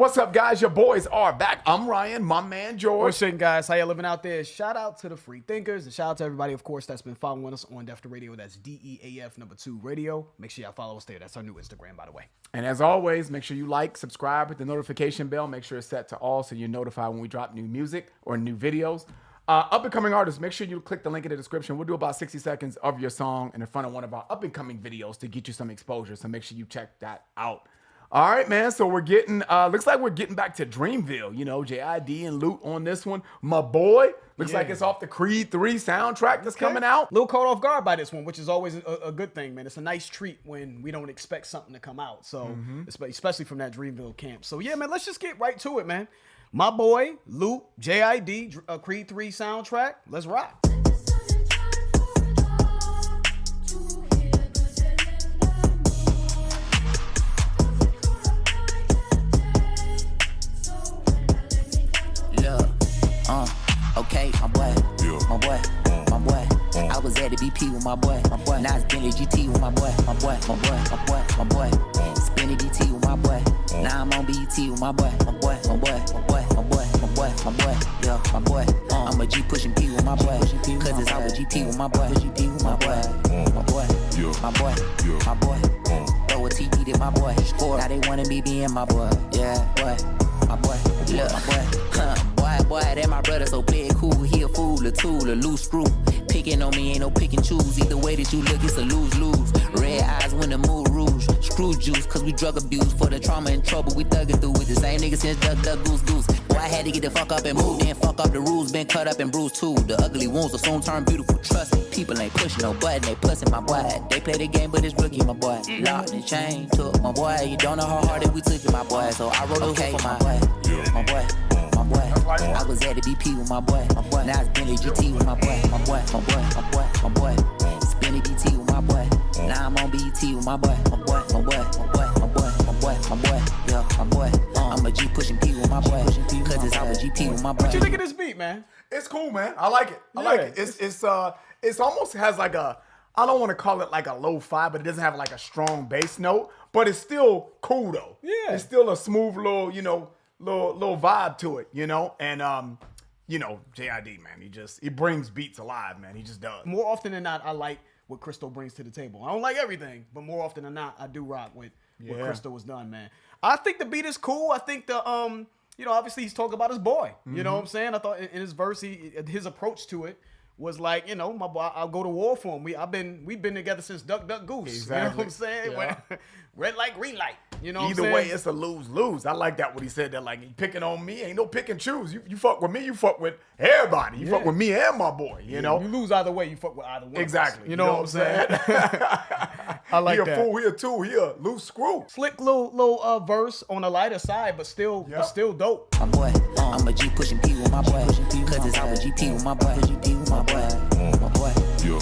What's up, guys? Your boys are back. I'm Ryan, my man George. What's shaking, guys? How you living out there? Shout out to the free thinkers and shout out to everybody, of course, that's been following us on Deaf to Radio. That's DEAF2 Radio. Make sure y'all follow us there. That's our new Instagram, by the way. And as always, make sure you like, subscribe, hit the notification bell. Make sure it's set to all so you're notified when we drop new music or new videos. Up-and-coming artists, make sure you click the link in the description. We'll do about 60 seconds of your song in front of one of our up-and-coming videos to get you some exposure. So make sure you check that out. All right, man. So we're getting, looks like we're getting back to Dreamville. You know, JID and Lute on this one. My boy. Looks like it's off the Creed 3 soundtrack that's coming out. A little caught off guard by this one, which is always a good thing, man. It's a nice treat when we don't expect something to come out. So, especially from that Dreamville camp. So, yeah, man, let's just get right to it, man. My boy, Lute, JID, Creed 3 soundtrack. Let's rock. Okay, my boy, my boy, my boy. I was at the BP with my boy. Now it's Bentley GT with my boy, my boy, my boy, my boy, my boy. Spinning BT with my boy. Now I'm on BT with my boy, my boy, my boy, my boy, my boy, my boy, my boy. Yeah, my boy. I'm a G pushing P with my boy. Cause it's our GP with my boy, GP with my boy, my boy, my boy, my boy. Throw a TD to my boy. Now they wanna be being my boy. Yeah, boy, my boy, look, my boy. Boy, that my brother, so play it cool. He a fool, a tool, a loose screw. Picking on me ain't no pick and choose. Either way that you look, it's a lose-lose. Red eyes when the mood rouge. Screw juice, cause we drug abuse. For the trauma and trouble, we thuggin' through with the same nigga since duck, duck, goose, goose. Boy, I had to get the fuck up and move. Then fuck up the rules, been cut up and bruised too. The ugly wounds will soon turn beautiful. Trust me, people ain't pushing no button, they pussing my boy. They play the game, but it's rookie, my boy. Locked and chain, took my boy. You don't know how hard that we took it, my boy. So I wrote a hook for my boy, my boy. I was at the BP with my boy. Now it's Bentley GT with my boy. My boy, my boy, my boy, my boy. Spinning BT with my boy. Now I'm on BT with my boy. My boy, my boy, my boy, my boy, my boy, my boy. Yeah, my boy. I'm a G pushing P with my boy. Cause it's our GP with my boy. What you think of this beat, man? It's cool, man. I like it. I like it. It's almost has like a, I don't want to call it like a lo-fi, but it doesn't have like a strong bass note. But it's still cool though. Yeah. It's still a smooth little, you know, little vibe to it, you know, and you know, JID, man, he brings beats alive, man. He just does. More often than not, I like what Crystal brings to the table. I don't like everything, but more often than not, I do rock with what Crystal has done, man. I think the beat is cool. I think the you know, obviously he's talking about his boy. You know what I'm saying? I thought in his verse, his approach to it was like, you know, my boy, I'll go to war for him. We've been together since Duck Duck Goose. Exactly. You know what I'm saying? Yeah. Red light, green light. You know what I'm Either saying? way, it's a lose-lose. I like that what he said that like he picking on me. Ain't no pick and choose. You fuck with me, you fuck with everybody. You fuck with me and my boy, you know? You lose either way, you fuck with either one. Exactly. You know what I'm saying? I like he that. He a fool, he a two, he a loose screw. Slick little verse on the lighter side, but still dope. My boy, I'm a G pushing P with my boy. Cause it's our GP with my boy. GP with my boy. My boy,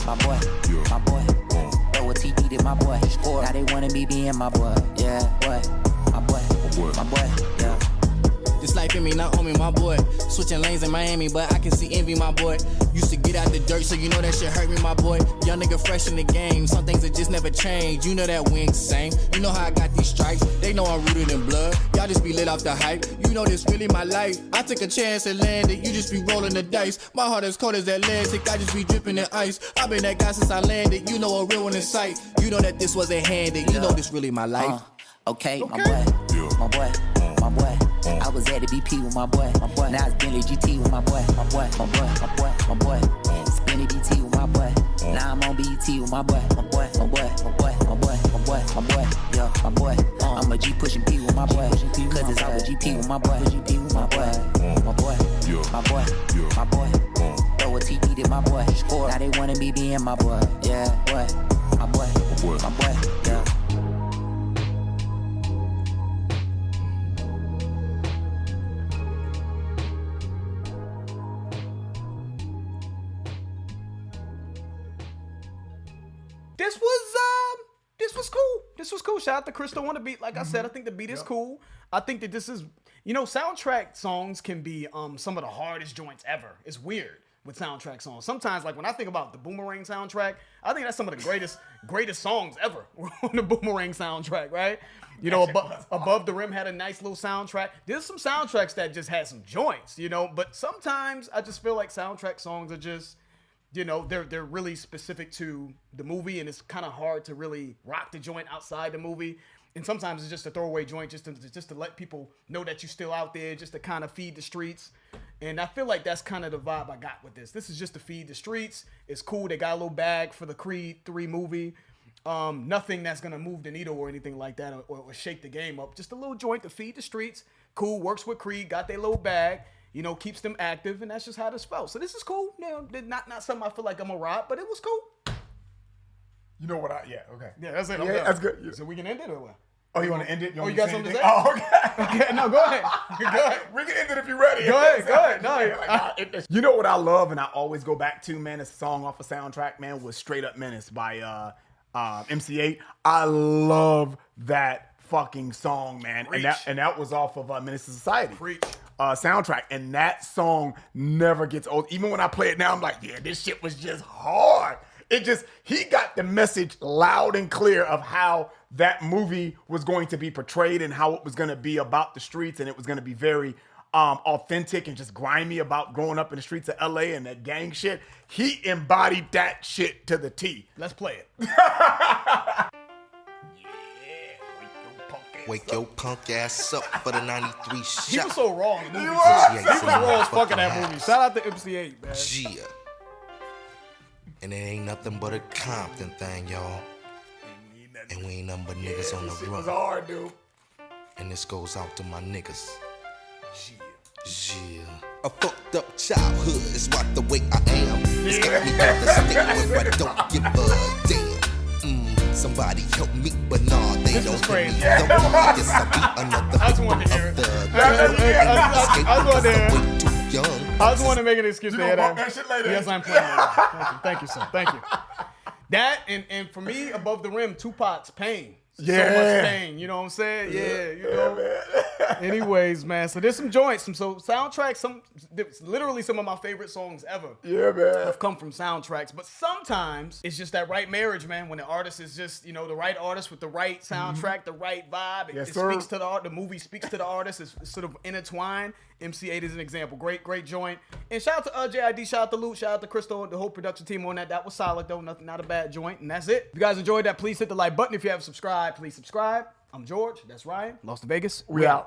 my boy, my boy. Throw a TD to my boy. Now they wanna be being my boy. Yeah, boy, my boy, my boy, yeah. This life in me, not on me, my boy. Switching lanes in Miami, but I can see envy, my boy. Used to get out the dirt, so you know that shit hurt me, my boy. Young nigga fresh in the game, some things that just never change. You know that we ain't the same. You know how I got these stripes, they know I'm rooted in blood. Y'all just be lit off the hype, you know this really my life. I took a chance and landed, you just be rolling the dice. My heart as cold as Atlantic, I just be dripping in ice. I've been that guy since I landed, you know a real one in sight. You know that this wasn't handed, you know this really my life. Okay, my boy, my boy, my boy. I was at the BP with my boy. Now it's Bentley GT with my boy. My boy, my boy, my boy, my boy. Spinning BT with my boy. Now I'm on BT with my boy. My boy, my boy, my boy, my boy, my boy, my boy. Yeah, my boy. I'm a G pushing P with my boy. Cause it's our GP with my boy. GP with my boy. My boy, my boy, my boy. Throw a TD to my boy. Now they wanna be being my boy. Yeah, boy, my boy, my boy. Yeah. This was cool. Shout out to Crystal on the beat. Like I said, I think the beat is cool. I think that this is, you know, soundtrack songs can be some of the hardest joints ever. It's weird. with soundtrack songs. Sometimes, like when I think about the Boomerang soundtrack, I think that's some of the greatest songs ever on the Boomerang soundtrack, right? You know, Above the Rim had a nice little soundtrack. There's some soundtracks that just had some joints, you know, but sometimes I just feel like soundtrack songs are just, you know, they're really specific to the movie, and it's kind of hard to really rock the joint outside the movie. And sometimes it's just a throwaway joint just to let people know that you're still out there, just to kind of feed the streets. And I feel like that's kind of the vibe I got with this. This is just to feed the streets. It's cool. They got a little bag for the Creed 3 movie. Nothing that's going to move the needle or anything like that or shake the game up. Just a little joint to feed the streets. Cool. Works with Creed. Got their little bag. You know, keeps them active. And that's just how this felt. So this is cool. You know, not something I feel like I'm a rock, but it was cool. You know what okay. Yeah, that's it. Yeah, that's good. Yeah. So we can end it or what? Oh, you want to end it? You got something to say? Oh, okay. Okay, no, go ahead. Go ahead. We can end it if you're ready. Go ahead. No, you know what I love and I always go back to, man, this song off a soundtrack, man, was Straight Up Menace by MC8. I love that fucking song, man. And that was off of Menace to Society. Preach. Soundtrack. And that song never gets old. Even when I play it now, I'm like, yeah, this shit was just hard. He got the message loud and clear of how that movie was going to be portrayed and how it was going to be about the streets, and it was going to be very authentic and just grimy about growing up in the streets of LA and that gang shit. He embodied that shit to the T. Let's play it. Wake your punk ass up for the 93 shot. He was so wrong in the movie. Yeah, He was raw as fuck in that movie. Shout out to MC8, man. Yeah. And it ain't nothing but a Compton thing, y'all. And we ain't nothing but niggas on the Shit run. was hard, dude. And this goes out to my niggas. Yeah. A fucked up childhood is what the way I am. It's got me out the stick where I don't give a damn. Somebody help me, but nah, they This don't is hear me. crazy. Though I guess I'll be another I just wanted to hear victim it. of the I just wanted to hear it. way too young. I just want to make an excuse to You hear gonna that. bump that shit later? Yes, I'm playing it. Thank you, sir. Thank you. That and for me, Above the Rim, Tupac's Pain. So much pain, you know what I'm saying? Yeah, you know. Man. Anyways, man, so there's some joints, some soundtracks, literally some of my favorite songs ever. Yeah, man. Have come from soundtracks, but sometimes it's just that right marriage, man. When the artist is just, you know, the right artist with the right soundtrack, the right vibe. Yes, it sir. speaks to the art. The movie speaks to the artist. It's sort of intertwined. MC8 is an example. Great joint. And shout out to JID, shout out to Lute, shout out to Crystal, and the whole production team on that. That was solid though. Not a bad joint. And that's it. If you guys enjoyed that, please hit the like button. If you haven't subscribed, please subscribe. I'm George. That's Ryan. Lost to Vegas. We out.